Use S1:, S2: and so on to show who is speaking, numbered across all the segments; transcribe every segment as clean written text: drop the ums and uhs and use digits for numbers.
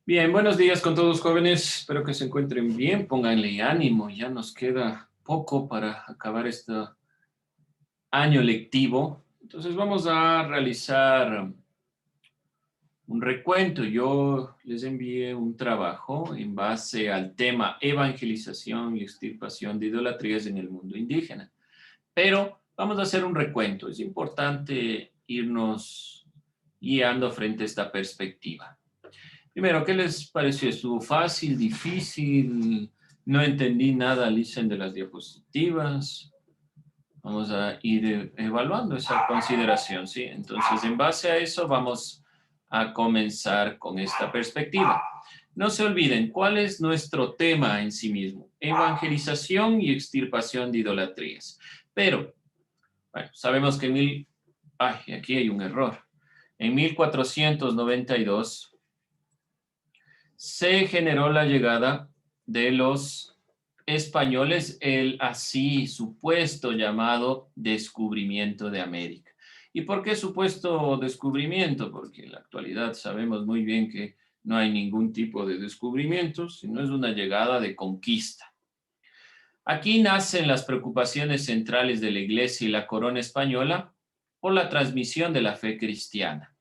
S1: Bien, buenos días con todos jóvenes. Espero que se encuentren bien. Pónganle ánimo. Ya nos queda poco para acabar este año lectivo. Entonces vamos a realizar un recuento. Yo les envié un trabajo en base al tema evangelización y extirpación de idolatrías en el mundo indígena. Pero vamos a hacer un recuento. Es importante irnos guiando frente a esta perspectiva. Primero, ¿qué les pareció? ¿Estuvo fácil, difícil? No entendí nada, Licen, de las diapositivas. Vamos a ir evaluando esa consideración, ¿sí? Entonces, en base a eso, vamos a comenzar con esta perspectiva. No se olviden, ¿cuál es nuestro tema en sí mismo? Evangelización y extirpación de idolatrías. Pero, bueno, sabemos que aquí hay un error. En 1492 se generó la llegada de los españoles, el así supuesto llamado descubrimiento de América. ¿Y por qué supuesto descubrimiento? Porque en la actualidad sabemos muy bien que no hay ningún tipo de descubrimiento, sino es una llegada de conquista. Aquí nacen las preocupaciones centrales de la Iglesia y la corona española por la transmisión de la fe cristiana.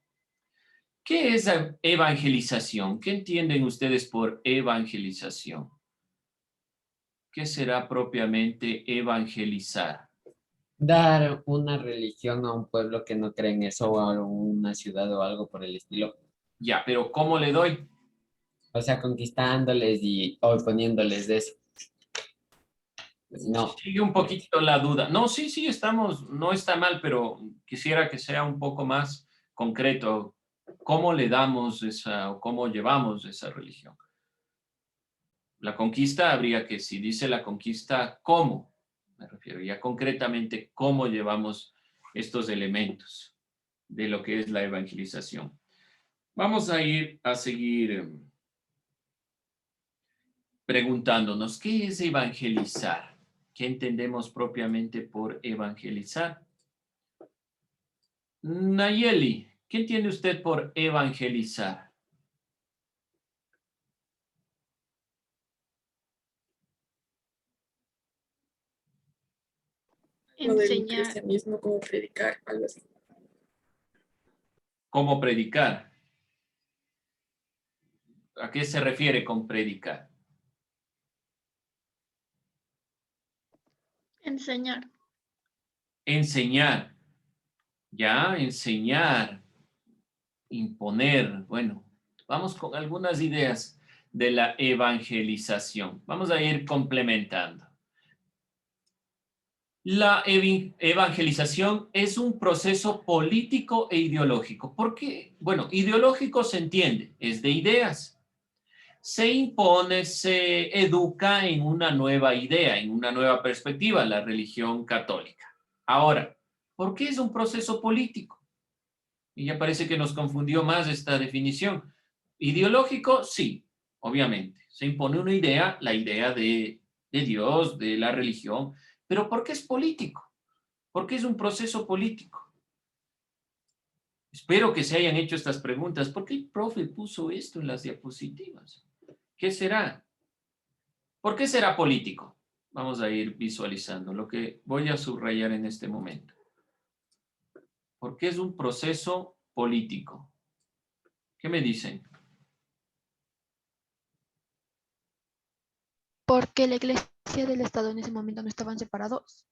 S1: ¿Qué es evangelización? ¿Qué entienden ustedes por evangelización? ¿Qué será propiamente evangelizar?
S2: Dar una religión a un pueblo que no cree en eso o a una ciudad o algo por el estilo.
S1: Ya, pero ¿cómo le doy?
S2: O sea, conquistándoles y o poniéndoles de eso. No,
S1: Sigue un poquito la duda. No, sí, sí, estamos, no está mal, pero quisiera que sea un poco más concreto. ¿Cómo le damos esa o cómo llevamos esa religión? La conquista habría que, si dice la conquista, ¿cómo? Me refiero ya concretamente cómo llevamos estos elementos de lo que es la evangelización. Vamos a ir a seguir preguntándonos, ¿qué es evangelizar? ¿Qué entendemos propiamente por evangelizar? Nayeli, ¿qué entiende usted por evangelizar?
S3: Lo del
S4: Enseñar,
S3: cristianismo, como predicar, algo así.
S1: ¿Cómo predicar? ¿A qué se refiere con predicar?
S4: enseñar.
S1: Enseñar, ya, enseñar, imponer. Bueno, vamos con algunas ideas de la evangelización. Vamos a ir complementando. La evangelización es un proceso político e ideológico. ¿Por qué? Bueno, ideológico se entiende, es de ideas. Se impone, se educa en una nueva idea, en una nueva perspectiva, la religión católica. Ahora, ¿por qué es un proceso político? Y ya parece que nos confundió más esta definición. Ideológico, sí, obviamente. Se impone una idea, la idea de Dios, de la religión, pero ¿por qué es político? ¿Por qué es un proceso político? Espero que se hayan hecho estas preguntas. ¿Por qué el profe puso esto en las diapositivas? ¿Qué será? ¿Por qué será político? Vamos a ir visualizando lo que voy a subrayar en este momento. Porque es un proceso político. ¿Qué me dicen?
S4: Porque la iglesia del Estado en ese momento no estaban separados.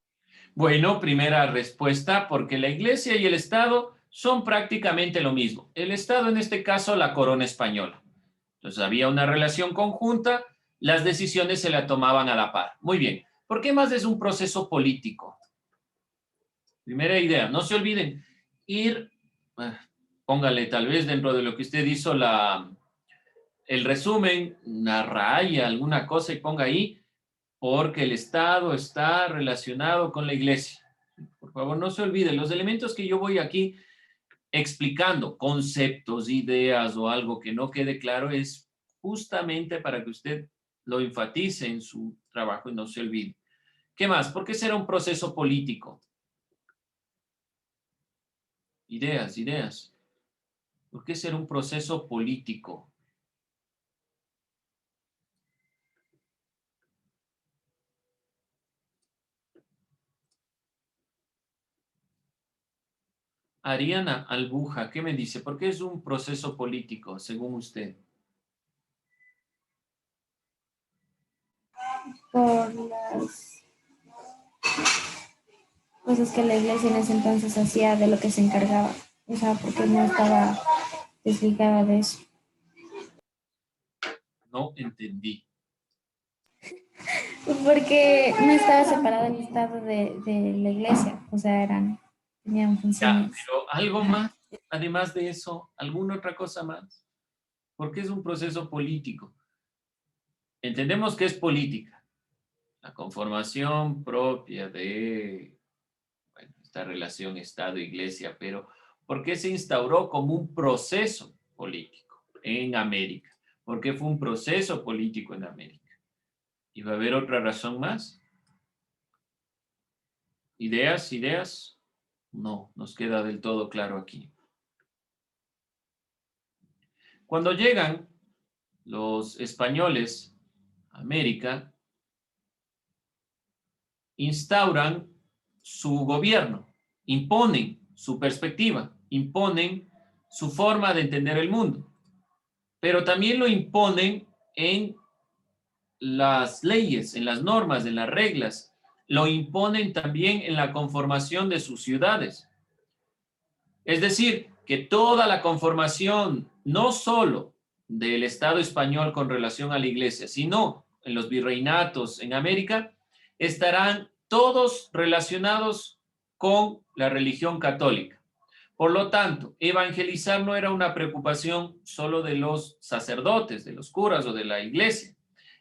S1: Bueno, primera respuesta, porque la Iglesia y el Estado son prácticamente lo mismo. El Estado, en este caso, la corona española. Entonces había una relación conjunta, las decisiones se la tomaban a la par. Muy bien. ¿Por qué más es un proceso político? Primera idea, no se olviden, ir, póngale tal vez dentro de lo que usted hizo el resumen, una raya, alguna cosa y ponga ahí, porque el Estado está relacionado con la Iglesia. Por favor, no se olviden, los elementos que yo voy aquí explicando, conceptos, ideas o algo que no quede claro, es justamente para que usted lo enfatice en su trabajo y no se olvide. ¿Qué más? ¿Por qué será un proceso político? Ideas, ideas. ¿Por qué será un proceso político? Ariana Albuja, ¿qué me dice? ¿Por qué es un proceso político, según usted?
S5: Por las cosas que la iglesia en ese entonces hacía, de lo que se encargaba. O sea, porque no estaba desligada de eso.
S1: No entendí.
S5: Porque no estaba separado el Estado de la iglesia. O sea, tenían
S1: Ya,
S5: funciones.
S1: pero algo más, además de eso, ¿alguna otra cosa más? ¿Por qué es un proceso político? Entendemos que es política, la conformación propia de bueno, esta relación Estado-Iglesia, pero ¿por qué se instauró como un proceso político en América? ¿Por qué fue un proceso político en América? ¿Y va a haber otra razón más? ¿Ideas? ¿Ideas? No, nos queda del todo claro aquí. Cuando llegan los españoles a América, instauran su gobierno, imponen su perspectiva, imponen su forma de entender el mundo, pero también lo imponen en las leyes, en las normas, en las reglas, lo imponen también en la conformación de sus ciudades. Es decir, que toda la conformación, no solo del Estado español con relación a la iglesia, sino en los virreinatos en América, estarán todos relacionados con la religión católica. Por lo tanto, evangelizar no era una preocupación solo de los sacerdotes, de los curas o de la iglesia.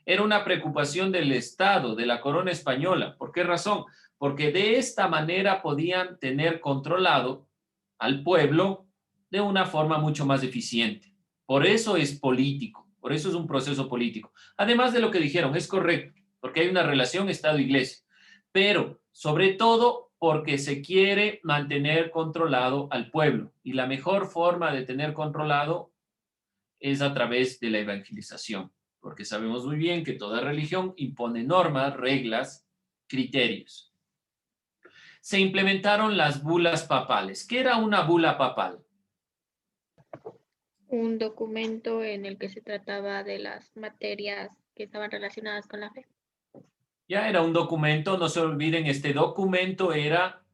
S1: Era una preocupación del Estado, de la corona española. ¿Por qué razón? Porque de esta manera podían tener controlado al pueblo de una forma mucho más eficiente. Por eso es político, por eso es un proceso político. Además de lo que dijeron, es correcto, porque hay una relación Estado-Iglesia, pero sobre todo porque se quiere mantener controlado al pueblo y la mejor forma de tener controlado es a través de la evangelización, porque sabemos muy bien que toda religión impone normas, reglas, criterios. Se implementaron las bulas papales. ¿Qué era una bula papal?
S3: Un documento en el que se trataba de las materias que estaban relacionadas con la fe.
S1: Ya era un documento, no se olviden, este documento era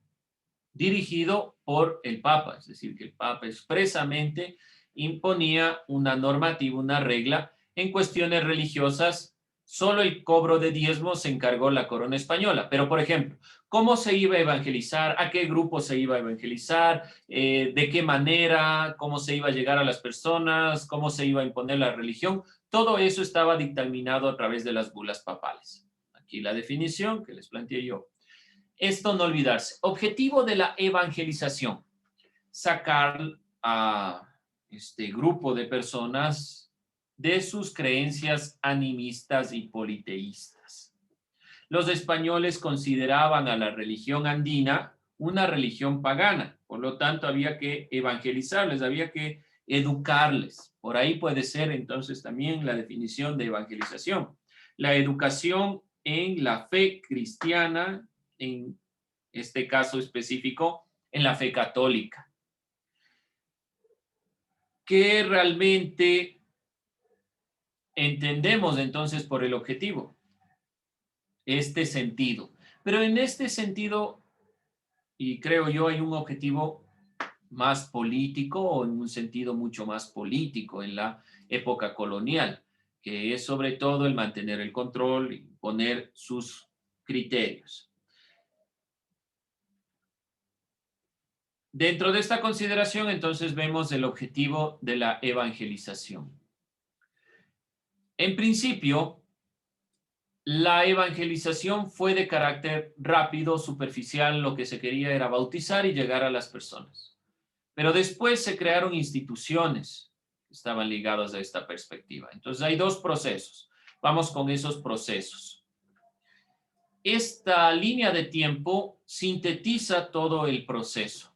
S1: dirigido por el Papa, es decir, que el Papa expresamente imponía una normativa, una regla en cuestiones religiosas. Solo el cobro de diezmos se encargó la corona española. Pero, por ejemplo, ¿cómo se iba a evangelizar? ¿A qué grupo se iba a evangelizar? ¿De qué manera? ¿Cómo se iba a llegar a las personas? ¿Cómo se iba a imponer la religión? Todo eso estaba dictaminado a través de las bulas papales. Aquí la definición que les planteé yo. Esto no olvidarse. Objetivo de la evangelización. Sacar a este grupo de personas de sus creencias animistas y politeístas. Los españoles consideraban a la religión andina una religión pagana, por lo tanto había que evangelizarles, había que educarles. Por ahí puede ser entonces también la definición de evangelización. La educación en la fe cristiana, en este caso específico, en la fe católica. ¿Qué realmente entendemos entonces por el objetivo? Este sentido. Pero en este sentido, y creo yo, hay un objetivo más político o en un sentido mucho más político en la época colonial, que es sobre todo el mantener el control y poner sus criterios. Dentro de esta consideración, entonces, vemos el objetivo de la evangelización. En principio, la evangelización fue de carácter rápido, superficial, lo que se quería era bautizar y llegar a las personas. Pero después se crearon instituciones que estaban ligadas a esta perspectiva. Entonces hay dos procesos. Vamos con esos procesos. Esta línea de tiempo sintetiza todo el proceso.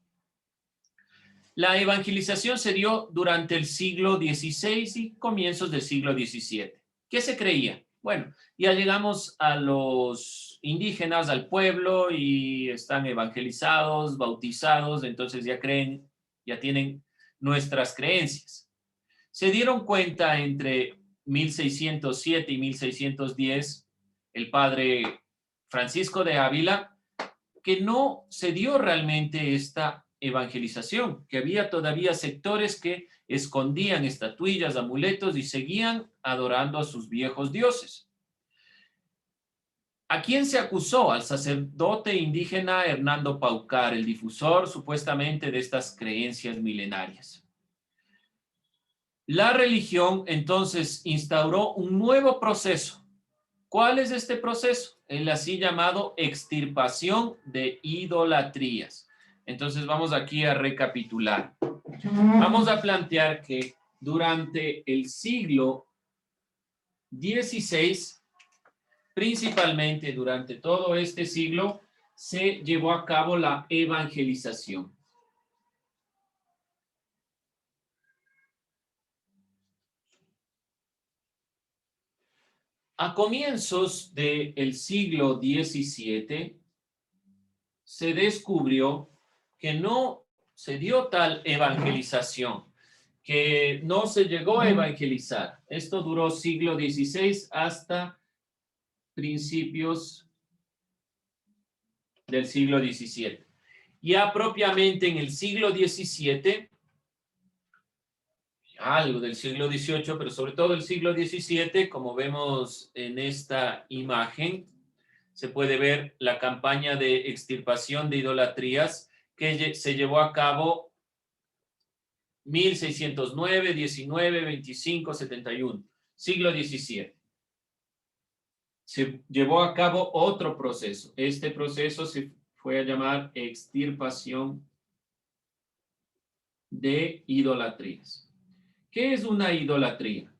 S1: La evangelización se dio durante el siglo XVI y comienzos del siglo XVII. ¿Qué se creía? Bueno, ya llegamos a los indígenas, al pueblo, y están evangelizados, bautizados, entonces ya creen, ya tienen nuestras creencias. Se dieron cuenta entre 1607 y 1610, el padre Francisco de Ávila, que no se dio realmente esta evangelización, que había todavía sectores que escondían estatuillas, amuletos y seguían adorando a sus viejos dioses. ¿A quién se acusó? Al sacerdote indígena Hernando Paucar, el difusor supuestamente de estas creencias milenarias. La religión entonces instauró un nuevo proceso. ¿Cuál es este proceso? El así llamado extirpación de idolatrías. Entonces vamos aquí a recapitular. Vamos a plantear que durante el siglo XVI, principalmente durante todo este siglo, se llevó a cabo la evangelización. A comienzos del siglo XVII se descubrió que no se dio tal evangelización, que no se llegó a evangelizar. Esto duró siglo XVI hasta principios del siglo XVII. Ya propiamente en el siglo XVII, algo del siglo XVIII, pero sobre todo el siglo XVII, como vemos en esta imagen, se puede ver la campaña de extirpación de idolatrías que se llevó a cabo 1609, 19, 25, 71, siglo XVII. Se llevó a cabo otro proceso. Este proceso se fue a llamar extirpación de idolatrías. ¿Qué es una idolatría?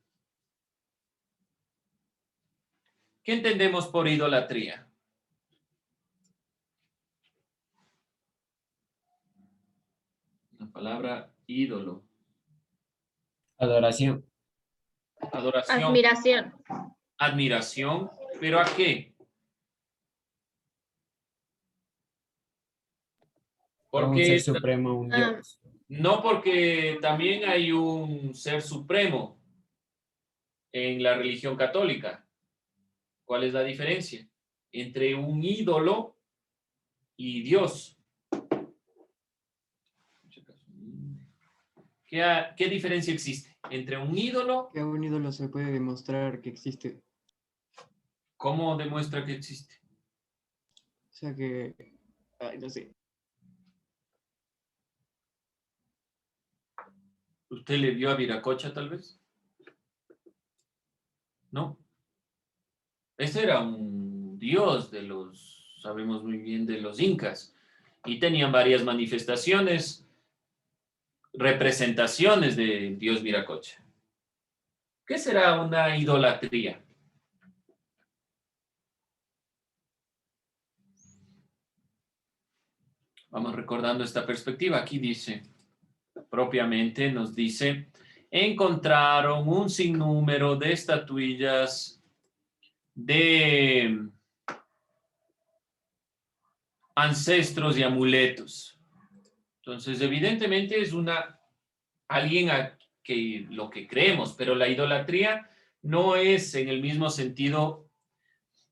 S1: ¿Qué entendemos por idolatría? La palabra ídolo.
S2: Adoración.
S1: Adoración.
S3: Admiración.
S1: Admiración. ¿Pero a qué?
S2: A un ser supremo, un Dios.
S1: No, porque también hay un ser supremo en la religión católica. ¿Cuál es la diferencia entre un ídolo y Dios? ¿Qué diferencia existe entre un ídolo?
S6: Que a un ídolo se puede demostrar que existe.
S1: ¿Cómo demuestra que existe?
S6: O sea que, ay, no sé.
S1: ¿Usted le vio a Viracocha tal vez? ¿No? Ese era un dios de los, sabemos muy bien, de los incas. Y tenían varias manifestaciones, representaciones de Dios Viracocha. ¿Qué será una idolatría? Vamos recordando esta perspectiva. Aquí dice, propiamente nos dice, encontraron un sinnúmero de estatuillas de ancestros y amuletos. Entonces, evidentemente es alguien a que lo que creemos, pero la idolatría no es en el mismo sentido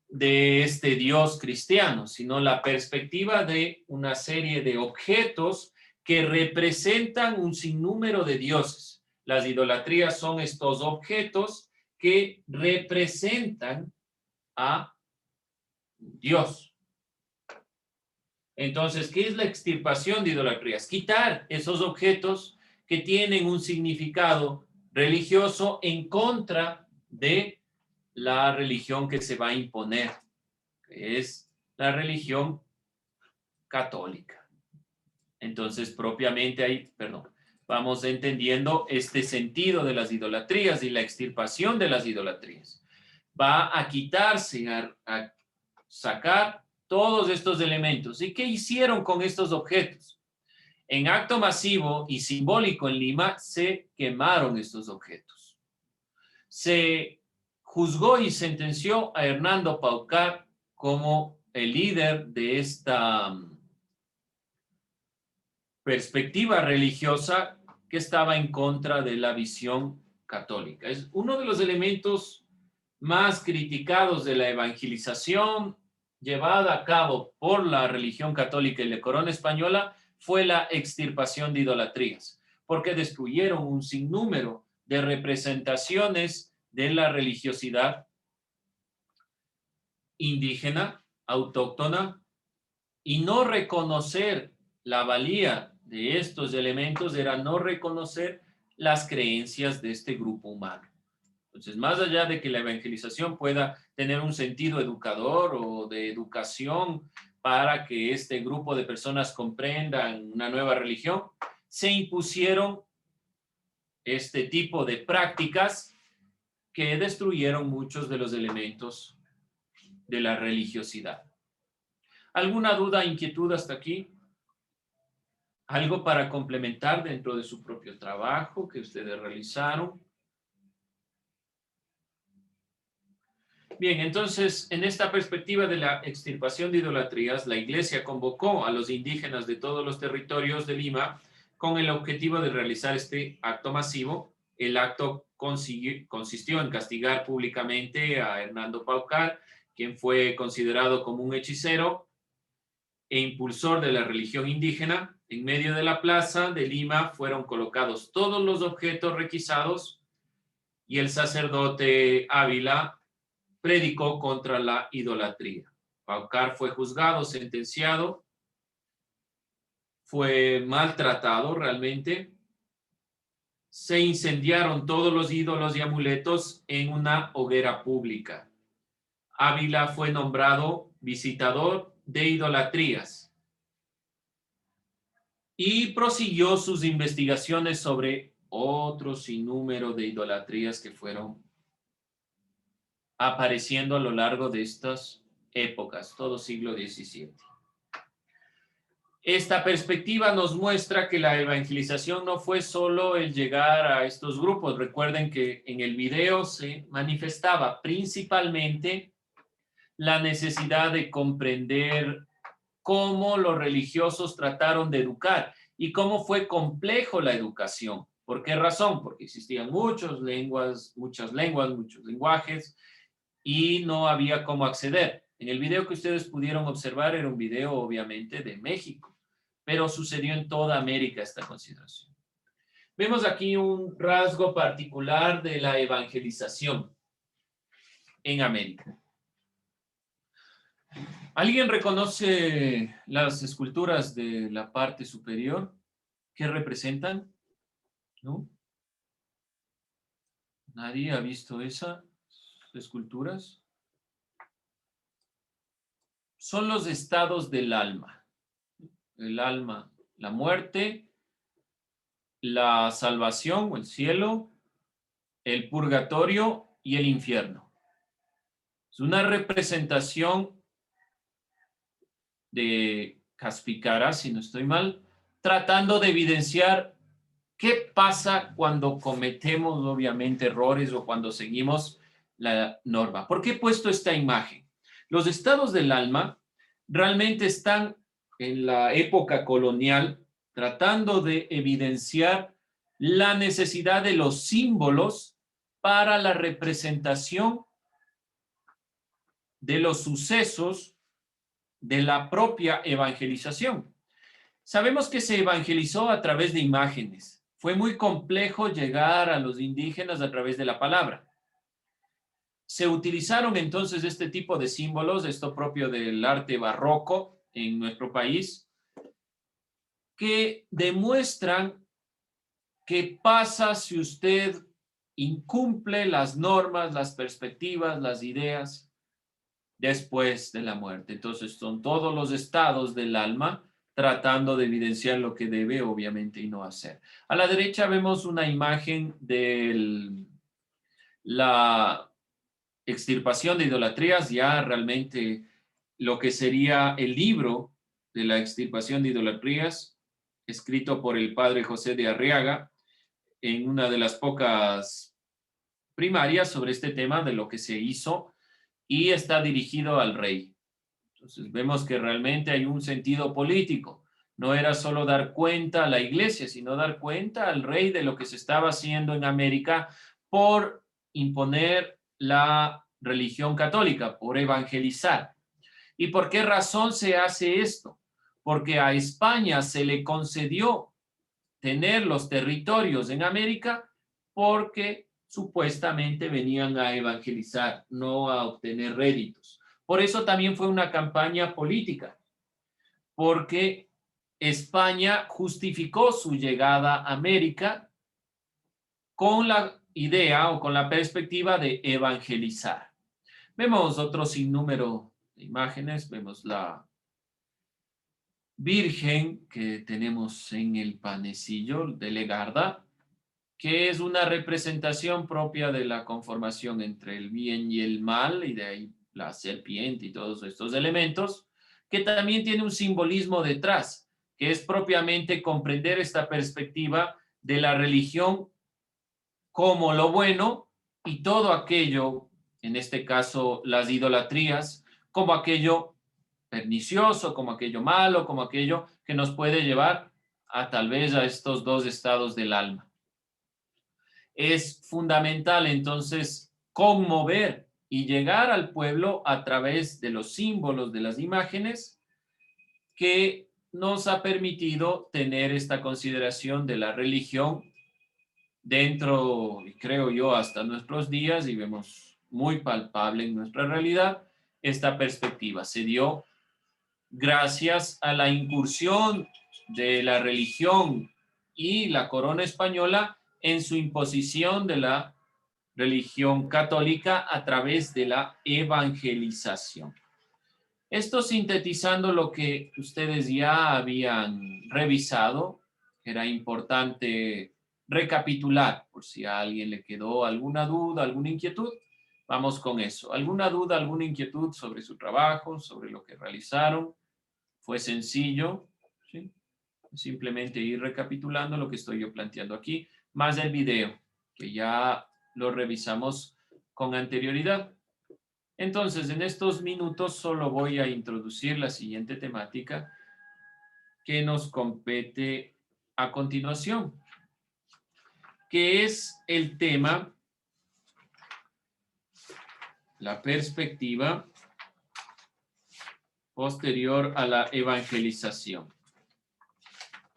S1: de este Dios cristiano, sino la perspectiva de una serie de objetos que representan un sinnúmero de dioses. Las idolatrías son estos objetos que representan a Dios. Entonces, ¿qué es la extirpación de idolatrías? Quitar esos objetos que tienen un significado religioso en contra de la religión que se va a imponer, que es la religión católica. Entonces, propiamente ahí, vamos entendiendo este sentido de las idolatrías y la extirpación de las idolatrías. Va a quitarse, a sacar todos estos elementos. ¿Y qué hicieron con estos objetos? En acto masivo y simbólico en Lima se quemaron estos objetos. Se juzgó y sentenció a Hernando Paucar como el líder de esta perspectiva religiosa que estaba en contra de la visión católica. Es uno de los elementos más criticados de la evangelización llevada a cabo por la religión católica y la corona española fue la extirpación de idolatrías, porque destruyeron un sinnúmero de representaciones de la religiosidad indígena, autóctona, y no reconocer la valía de estos elementos era no reconocer las creencias de este grupo humano. Entonces, más allá de que la evangelización pueda tener un sentido educador o de educación para que este grupo de personas comprendan una nueva religión, se impusieron este tipo de prácticas que destruyeron muchos de los elementos de la religiosidad. ¿Alguna duda, inquietud hasta aquí? ¿Algo para complementar dentro de su propio trabajo que ustedes realizaron? Bien, entonces, en esta perspectiva de la extirpación de idolatrías, la Iglesia convocó a los indígenas de todos los territorios de Lima con el objetivo de realizar este acto masivo. El acto consistió en castigar públicamente a Hernando Paucar, quien fue considerado como un hechicero e impulsor de la religión indígena. En medio de la plaza de Lima fueron colocados todos los objetos requisados y el sacerdote Ávila predicó contra la idolatría. Paucar fue juzgado, sentenciado, fue maltratado realmente. Se incendiaron todos los ídolos y amuletos en una hoguera pública. Ávila fue nombrado visitador de idolatrías y prosiguió sus investigaciones sobre otro sinnúmero de idolatrías que fueron apareciendo a lo largo de estas épocas, todo siglo XVII. Esta perspectiva nos muestra que la evangelización no fue solo el llegar a estos grupos. Recuerden que en el video se manifestaba principalmente la necesidad de comprender cómo los religiosos trataron de educar y cómo fue complejo la educación. ¿Por qué razón? Porque existían muchas lenguas, muchos lenguajes, y no había cómo acceder. En el video que ustedes pudieron observar era un video obviamente de México, pero sucedió en toda América esta consideración. Vemos aquí un rasgo particular de la evangelización en América. ¿Alguien reconoce las esculturas de la parte superior? ¿Qué representan? ¿No? ¿Nadie ha visto esas esculturas? Son los estados del alma. El alma, la muerte, la salvación o el cielo, el purgatorio y el infierno. Es una representación de Caspicara, si no estoy mal, tratando de evidenciar qué pasa cuando cometemos obviamente errores o cuando seguimos la norma. ¿Por qué he puesto esta imagen? Los estados del alma realmente están en la época colonial tratando de evidenciar la necesidad de los símbolos para la representación de los sucesos de la propia evangelización. Sabemos que se evangelizó a través de imágenes. Fue muy complejo llegar a los indígenas a través de la palabra. Se utilizaron entonces este tipo de símbolos, esto propio del arte barroco en nuestro país, que demuestran qué pasa si usted incumple las normas, las perspectivas, las ideas después de la muerte. Entonces son todos los estados del alma tratando de evidenciar lo que debe obviamente y no hacer. A la derecha vemos una imagen de la extirpación de idolatrías, ya realmente lo que sería el libro de la extirpación de idolatrías, escrito por el padre José de Arriaga, en una de las pocas primaria sobre este tema de lo que se hizo y está dirigido al rey. Entonces vemos que realmente hay un sentido político. No era solo dar cuenta a la iglesia, sino dar cuenta al rey de lo que se estaba haciendo en América por imponer la religión católica, por evangelizar. ¿Y por qué razón se hace esto? Porque a España se le concedió tener los territorios en América porque supuestamente venían a evangelizar, no a obtener réditos. Por eso también fue una campaña política, porque España justificó su llegada a América con la idea o con la perspectiva de evangelizar. Vemos otro sinnúmero de imágenes, vemos la Virgen que tenemos en el panecillo de Legarda, que es una representación propia de la conformación entre el bien y el mal, y de ahí la serpiente y todos estos elementos, que también tiene un simbolismo detrás, que es propiamente comprender esta perspectiva de la religión como lo bueno y todo aquello, en este caso las idolatrías, como aquello pernicioso, como aquello malo, como aquello que nos puede llevar a tal vez a estos dos estados del alma. Es fundamental entonces conmover y llegar al pueblo a través de los símbolos, de las imágenes, que nos ha permitido tener esta consideración de la religión dentro, creo yo, hasta nuestros días, y vemos muy palpable en nuestra realidad esta perspectiva. Se dio gracias a la incursión de la religión y la corona española en su imposición de la religión católica a través de la evangelización. Esto sintetizando lo que ustedes ya habían revisado, era importante recapitular por si a alguien le quedó alguna duda, alguna inquietud. Vamos con eso. ¿Alguna duda, alguna inquietud sobre su trabajo, sobre lo que realizaron? Fue sencillo, ¿sí? Simplemente ir recapitulando lo que estoy yo planteando aquí, más el video, que ya lo revisamos con anterioridad. Entonces, en estos minutos solo voy a introducir la siguiente temática que nos compete a continuación, que es el tema, la perspectiva posterior a la evangelización,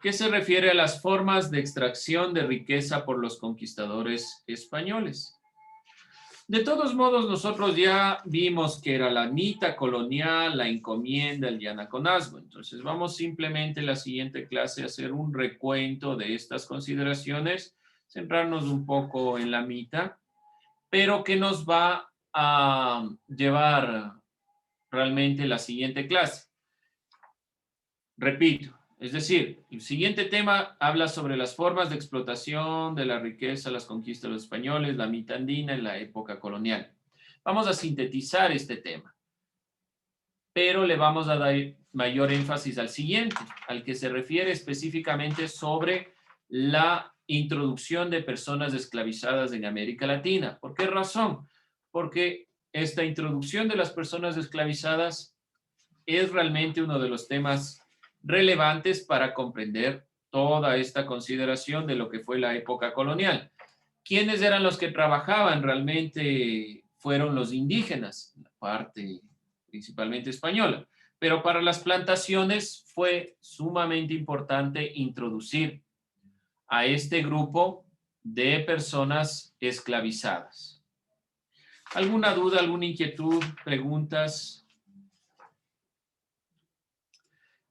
S1: que se refiere a las formas de extracción de riqueza por los conquistadores españoles. De todos modos, nosotros ya vimos que era la mita colonial, la encomienda, el yanaconazgo. Entonces, vamos simplemente en la siguiente clase a hacer un recuento de estas consideraciones, centrarnos un poco en la mita, pero que nos va a llevar realmente la siguiente clase. Repito, es decir, el siguiente tema habla sobre las formas de explotación de la riqueza, las conquistas de los españoles, la mita andina en la época colonial. Vamos a sintetizar este tema, pero le vamos a dar mayor énfasis al siguiente, al que se refiere específicamente sobre la introducción de personas esclavizadas en América Latina. ¿Por qué razón? Porque esta introducción de las personas esclavizadas es realmente uno de los temas relevantes para comprender toda esta consideración de lo que fue la época colonial. ¿Quiénes eran los que trabajaban? Realmente fueron los indígenas, la parte principalmente española, pero para las plantaciones fue sumamente importante introducir a este grupo de personas esclavizadas. ¿Alguna duda, alguna inquietud, preguntas?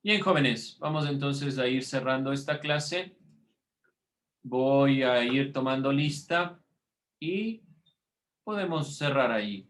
S1: Bien, jóvenes, vamos entonces a ir cerrando esta clase. Voy a ir tomando lista y podemos cerrar ahí.